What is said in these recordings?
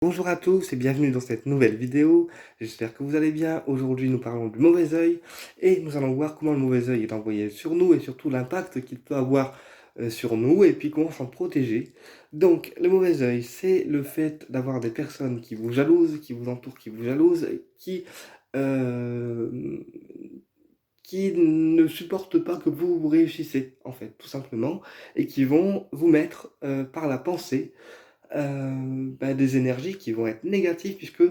Bonjour à tous et bienvenue dans cette nouvelle vidéo. J'espère que vous allez bien. Aujourd'hui, nous parlons du mauvais œil et nous allons voir comment le mauvais œil est envoyé sur nous et surtout l'impact qu'il peut avoir sur nous et puis comment s'en protéger. Donc, le mauvais œil, c'est le fait d'avoir des personnes qui vous jalousent, qui vous entourent, qui vous jalousent, euh, qui ne supportent pas que vous réussissez, en fait, tout simplement, et qui vont vous mettre par la pensée des énergies qui vont être négatives, puisque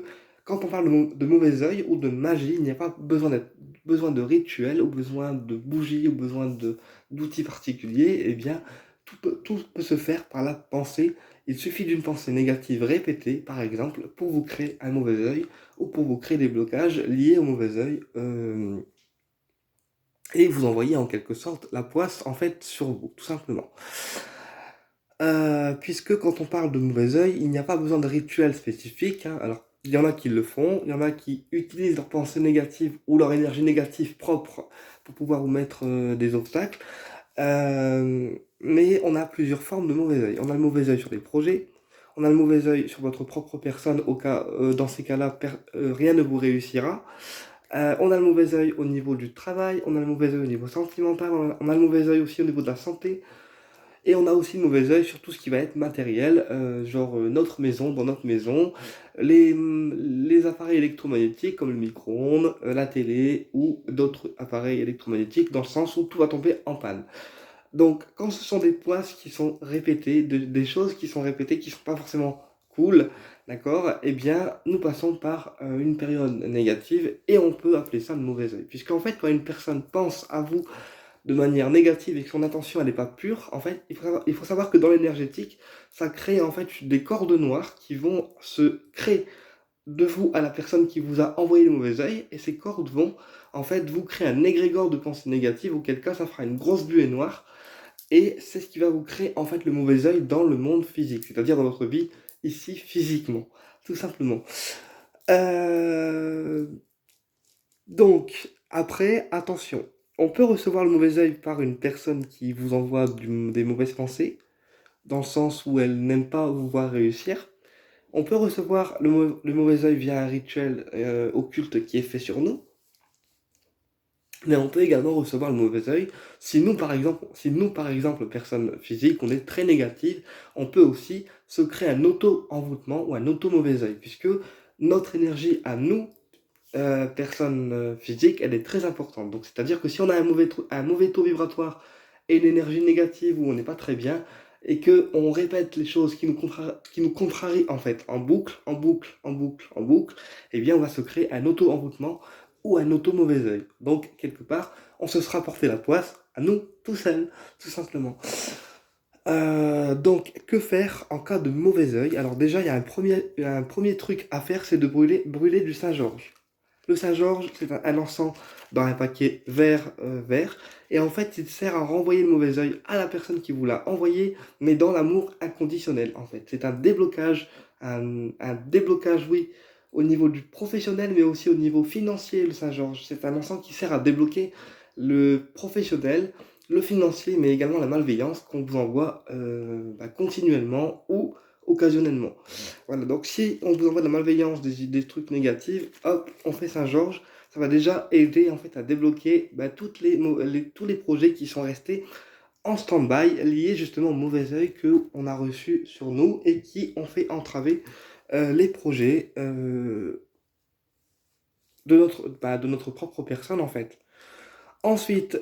quand on parle de mauvais œil ou de magie, il n'y a pas besoin de rituels, ou besoin de bougies, ou besoin d'outils particuliers, eh bien, tout peut se faire par la pensée. Il suffit d'une pensée négative répétée, par exemple, pour vous créer un mauvais œil, ou pour vous créer des blocages liés au mauvais œil, et vous envoyer en quelque sorte la poisse, en fait, sur vous, tout simplement. Puisque quand on parle de mauvais œil, il n'y a pas besoin de rituel spécifique, hein. Alors, il y en a qui le font, il y en a qui utilisent leur pensée négative ou leur énergie négative propre pour pouvoir vous mettre des obstacles. Mais on a plusieurs formes de mauvais œil. On a le mauvais œil sur les projets, on a le mauvais œil sur votre propre personne, dans ces cas-là, rien ne vous réussira. On a le mauvais œil au niveau du travail, on a le mauvais œil au niveau sentimental, on a le mauvais œil aussi au niveau de la santé. Et on a aussi le mauvais œil sur tout ce qui va être matériel, genre notre maison, dans notre maison, les appareils électromagnétiques comme le micro-ondes, la télé ou d'autres appareils électromagnétiques dans le sens où tout va tomber en panne. Donc quand ce sont des points qui sont répétés, des choses qui sont répétées, qui ne sont pas forcément cool, d'accord, eh bien nous passons par une période négative et on peut appeler ça le mauvais œil. Puisqu'en fait quand une personne pense à vous de manière négative et que son intention elle n'est pas pure, en fait, il faut savoir que dans l'énergétique, ça crée en fait des cordes noires qui vont se créer de vous à la personne qui vous a envoyé le mauvais œil, et ces cordes vont en fait vous créer un égrégore de pensée négative, auquel cas ça fera une grosse buée noire, et c'est ce qui va vous créer en fait le mauvais œil dans le monde physique, c'est-à-dire dans votre vie ici physiquement, tout simplement. Euh, Donc, après, attention, on peut recevoir le mauvais œil par une personne qui vous envoie des mauvaises pensées, dans le sens où elle n'aime pas vous voir réussir. On peut recevoir le mauvais œil via un rituel occulte qui est fait sur nous, mais on peut également recevoir le mauvais œil si nous, par exemple, personnes physiques, on est très négative, on peut aussi se créer un auto-envoûtement ou un auto-mauvais œil, puisque notre énergie à nous personne physique, elle est très importante. Donc, c'est-à-dire que si on a un mauvais taux vibratoire et une énergie négative où on n'est pas très bien, et que on répète les choses qui nous contrarient en fait, en boucle, en boucle, en boucle, en boucle, eh bien, on va se créer un auto-envoûtement ou un auto-mauvais œil. Donc, quelque part, on se sera porté la poisse à nous tout seul, tout simplement. Donc, que faire en cas de mauvais œil? Alors déjà, il y a un premier truc à faire, c'est de brûler du Saint-Georges. Le Saint-Georges, c'est un encens dans un paquet vert. Et en fait, il sert à renvoyer le mauvais œil à la personne qui vous l'a envoyé, mais dans l'amour inconditionnel, en fait. C'est un déblocage, oui, au niveau du professionnel, mais aussi au niveau financier, le Saint-Georges. C'est un encens qui sert à débloquer le professionnel, le financier, mais également la malveillance qu'on vous envoie continuellement ou occasionnellement. Voilà, donc si on vous envoie de la malveillance, des trucs négatifs, hop, on fait Saint-Georges, ça va déjà aider en fait à débloquer tous les projets qui sont restés en stand-by, liés justement au mauvais œil qu'on a reçu sur nous et qui ont fait entraver les projets de notre propre personne en fait. Ensuite,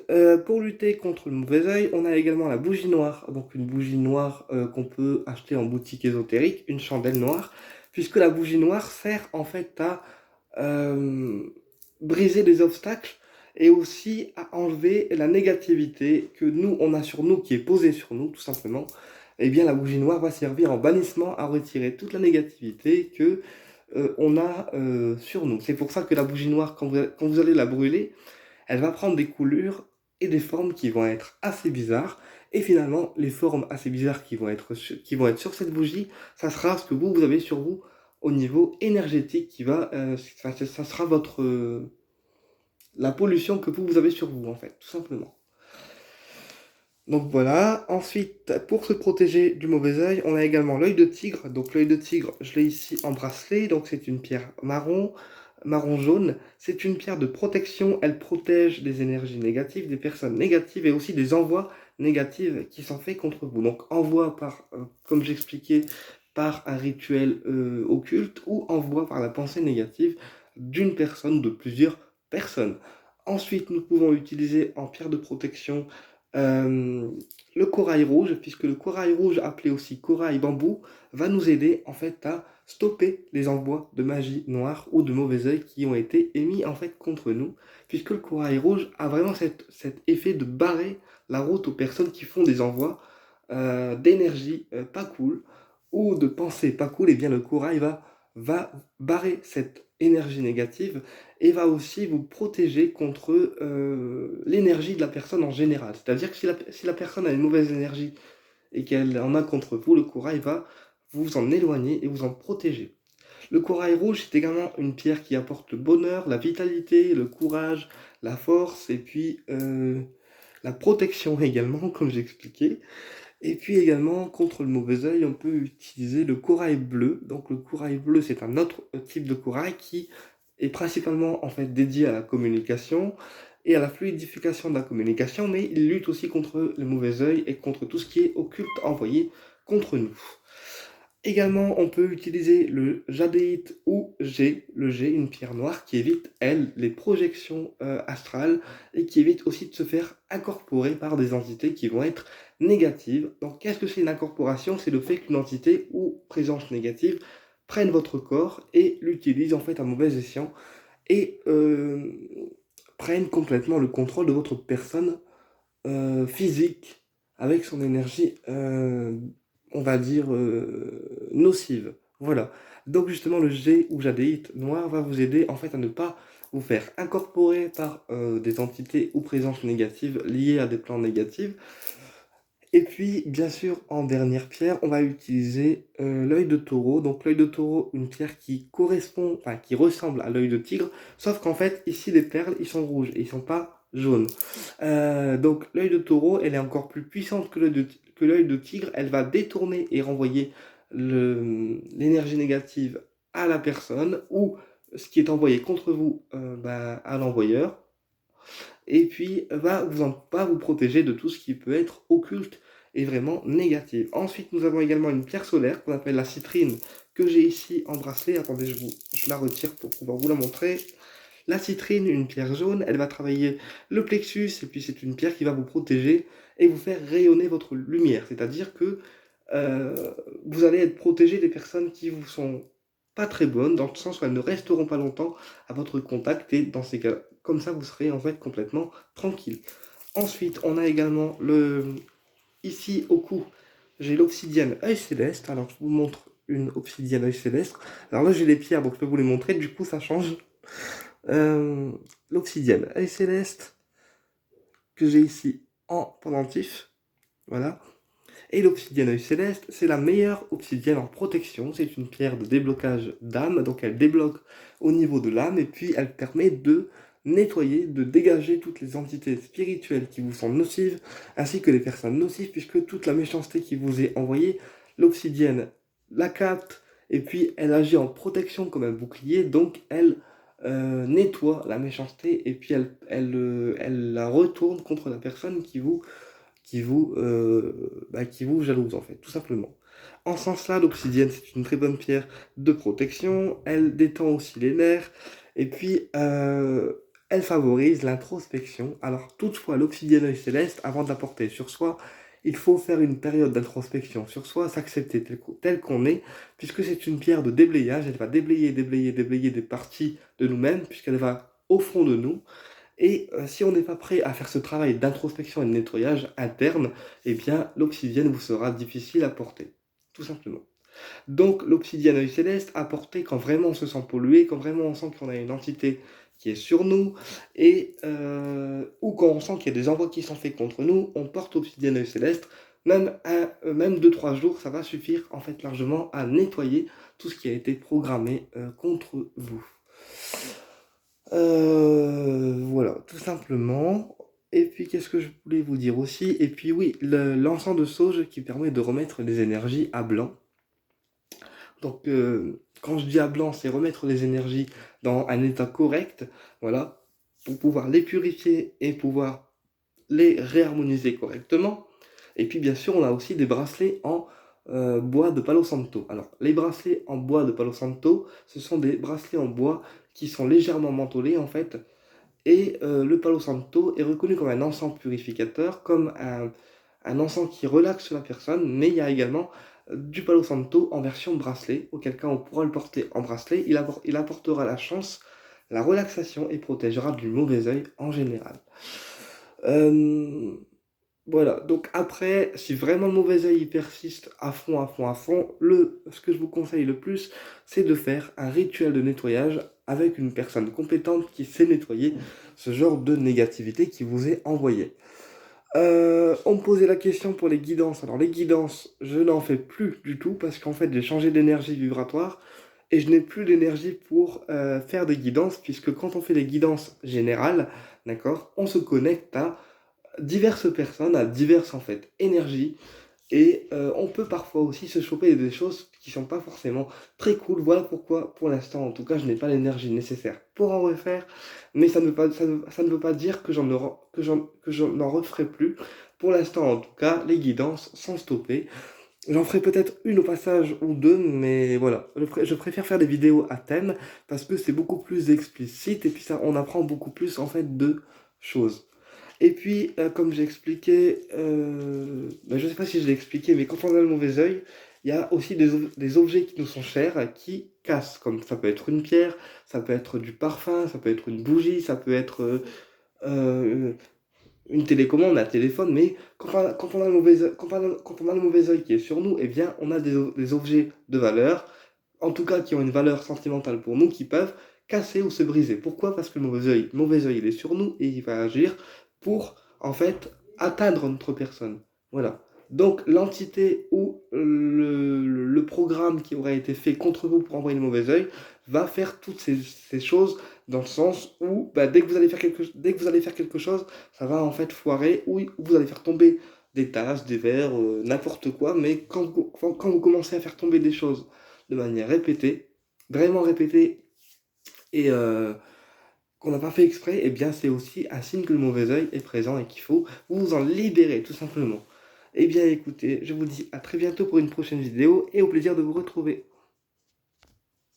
pour lutter contre le mauvais œil, on a également la bougie noire. Donc une bougie noire qu'on peut acheter en boutique ésotérique, une chandelle noire, puisque la bougie noire sert en fait à euh, briser des obstacles et aussi à enlever la négativité que nous, on a sur nous, qui est posée sur nous, tout simplement. Eh bien, la bougie noire va servir en bannissement à retirer toute la négativité que on a sur nous. C'est pour ça que la bougie noire, quand vous allez la brûler, elle va prendre des couleurs et des formes qui vont être assez bizarres. Et finalement, les formes assez bizarres qui vont être sur cette bougie, ça sera ce que vous avez sur vous au niveau énergétique ça sera la pollution que vous avez sur vous, en fait, tout simplement. Donc voilà. Ensuite, pour se protéger du mauvais œil, on a également l'œil de tigre. Donc l'œil de tigre, je l'ai ici en bracelet. Donc c'est une pierre marron, marron jaune. C'est une pierre de protection. Elle protège des énergies négatives, des personnes négatives et aussi des envois négatifs qui sont faits contre vous. Donc envoi par, comme j'expliquais, par un rituel occulte ou envoi par la pensée négative d'une personne ou de plusieurs personnes. Ensuite, nous pouvons utiliser en pierre de protection euh, le corail rouge, puisque le corail rouge, appelé aussi corail bambou, va nous aider en fait à stopper les envois de magie noire ou de mauvais œil qui ont été émis en fait contre nous, puisque le corail rouge a vraiment cet effet de barrer la route aux personnes qui font des envois d'énergie pas cool ou de pensée pas cool, et bien le corail va barrer cette énergie négative et va aussi vous protéger contre l'énergie de la personne en général. C'est-à-dire que si la personne a une mauvaise énergie et qu'elle en a contre vous, le corail va vous en éloigner et vous en protéger. Le corail rouge, c'est également une pierre qui apporte le bonheur, la vitalité, le courage, la force et puis la protection également, comme j'expliquais. Et puis également, contre le mauvais œil, on peut utiliser le corail bleu. Donc le corail bleu, c'est un autre type de corail qui est principalement en fait dédié à la communication et à la fluidification de la communication, mais il lutte aussi contre le mauvais œil et contre tout ce qui est occulte envoyé contre nous. Également, on peut utiliser le jadéite ou G, le G, une pierre noire qui évite, elle, les projections astrales et qui évite aussi de se faire incorporer par des entités qui vont être négatives. Donc, qu'est-ce que c'est une incorporation? C'est le fait qu'une entité ou présence négative prenne votre corps et l'utilise en fait à mauvais escient et prenne complètement le contrôle de votre personne physique avec son énergie, on va dire, nocive. Voilà. Donc justement, le G ou jadéite noir va vous aider en fait à ne pas vous faire incorporer par des entités ou présences négatives liées à des plans négatifs. Et puis, bien sûr, en dernière pierre, on va utiliser l'œil de taureau. Donc l'œil de taureau, une pierre qui correspond, enfin qui ressemble à l'œil de tigre, sauf qu'en fait, ici, les perles, ils sont rouges et ils sont pas jaunes. Donc l'œil de taureau, elle est encore plus puissante que l'œil de tigre. Elle va détourner et renvoyer l'énergie négative à la personne ou ce qui est envoyé contre vous à l'envoyeur et puis va vous protéger de tout ce qui peut être occulte et vraiment négatif. Ensuite, nous avons également une pierre solaire qu'on appelle la citrine, que j'ai ici en bracelet. Attendez, je la retire pour pouvoir vous la montrer. La citrine, une pierre jaune, elle va travailler le plexus, et puis c'est une pierre qui va vous protéger et vous faire rayonner votre lumière. C'est-à-dire que euh, vous allez être protégé des personnes qui vous sont pas très bonnes, dans le sens où elles ne resteront pas longtemps à votre contact, et dans ces cas, comme ça, vous serez en fait complètement tranquille. Ensuite, on a également ici au cou, j'ai l'obsidienne œil céleste. Alors, je vous montre une obsidienne œil céleste. Alors là, j'ai les pierres, donc je peux vous les montrer. Du coup, ça change. Euh, L'obsidienne œil céleste que j'ai ici en pendentif. Voilà. Et l'obsidienne œil céleste, c'est la meilleure obsidienne en protection. C'est une pierre de déblocage d'âme, donc elle débloque au niveau de l'âme et puis elle permet de nettoyer, de dégager toutes les entités spirituelles qui vous sont nocives, ainsi que les personnes nocives, puisque toute la méchanceté qui vous est envoyée, l'obsidienne la capte et puis elle agit en protection comme un bouclier, donc elle nettoie la méchanceté et puis elle la retourne contre la personne qui vous jalouse en fait, tout simplement. En ce sens-là, l'obsidienne, c'est une très bonne pierre de protection, elle détend aussi les nerfs, et puis elle favorise l'introspection. Alors toutefois, l'obsidienne œil céleste, avant de la porter sur soi, il faut faire une période d'introspection sur soi, s'accepter tel qu'on est, puisque c'est une pierre de déblayage, elle va déblayer des parties de nous-mêmes, puisqu'elle va au fond de nous, et si on n'est pas prêt à faire ce travail d'introspection et de nettoyage interne, eh bien l'obsidienne vous sera difficile à porter, tout simplement. Donc l'obsidienne œil céleste à porter quand vraiment on se sent pollué, quand vraiment on sent qu'on a une entité qui est sur nous, et ou quand on sent qu'il y a des envois qui sont faits contre nous, on porte l'obsidienne œil céleste. Même 2-3 jours, ça va suffire en fait largement à nettoyer tout ce qui a été programmé contre vous. Voilà, tout simplement. Et puis, qu'est-ce que je voulais vous dire aussi? Et puis, oui, l'encens de sauge qui permet de remettre les énergies à blanc. Donc, quand je dis à blanc, c'est remettre les énergies dans un état correct, voilà, pour pouvoir les purifier et pouvoir les réharmoniser correctement. Et puis, bien sûr, on a aussi des bracelets en bois de Palo Santo. Alors, les bracelets en bois de Palo Santo, ce sont des bracelets en bois qui sont légèrement mentholés, en fait. Et le Palo Santo est reconnu comme un encens purificateur, comme un encens qui relaxe la personne, mais il y a également du Palo Santo en version bracelet, auquel cas on pourra le porter en bracelet. Il apportera la chance, la relaxation et protégera du mauvais œil en général. Euh, voilà, donc après, si vraiment le mauvais œil il persiste à fond, à fond, à fond, ce que je vous conseille le plus, c'est de faire un rituel de nettoyage avec une personne compétente qui sait nettoyer ce genre de négativité qui vous est envoyée. On me posait la question pour les guidances. Alors les guidances, je n'en fais plus du tout parce qu'en fait j'ai changé d'énergie vibratoire et je n'ai plus d'énergie pour faire des guidances puisque quand on fait des guidances générales, d'accord, on se connecte à diverses personnes, à diverses en fait énergies et on peut parfois aussi se choper des choses qui sont pas forcément très cool. Voilà pourquoi, pour l'instant, en tout cas, je n'ai pas l'énergie nécessaire pour en refaire. Mais ça ne veut pas dire que que je n'en referai plus. Pour l'instant, en tout cas, les guidances sont stoppées. J'en ferai peut-être une au passage ou deux, mais voilà. Je préfère faire des vidéos à thème parce que c'est beaucoup plus explicite et puis ça, on apprend beaucoup plus en fait de choses. Et puis, comme j'ai expliqué, je ne sais pas si je l'ai expliqué, mais quand on a le mauvais œil, il y a aussi des objets qui nous sont chers qui cassent. Comme ça peut être une pierre, ça peut être du parfum, ça peut être une bougie, ça peut être euh, une télécommande, un téléphone. Mais quand on a le mauvais œil, quand on a le mauvais œil qui est sur nous, eh bien, on a des objets de valeur, en tout cas qui ont une valeur sentimentale pour nous, qui peuvent casser ou se briser. Pourquoi? Parce que le mauvais œil, il est sur nous et il va agir pour, en fait, atteindre notre personne. Voilà. Donc, l'entité ou le programme qui aurait été fait contre vous pour envoyer le mauvais œil va faire toutes ces choses dans le sens où, bah, dès que vous allez faire quelque chose, ça va en fait foirer ou vous allez faire tomber des tasses, des verres, n'importe quoi. Mais quand vous commencez à faire tomber des choses de manière répétée, vraiment répétée, et qu'on n'a pas fait exprès, eh bien c'est aussi un signe que le mauvais œil est présent et qu'il faut vous en libérer tout simplement. Eh bien écoutez, je vous dis à très bientôt pour une prochaine vidéo et au plaisir de vous retrouver.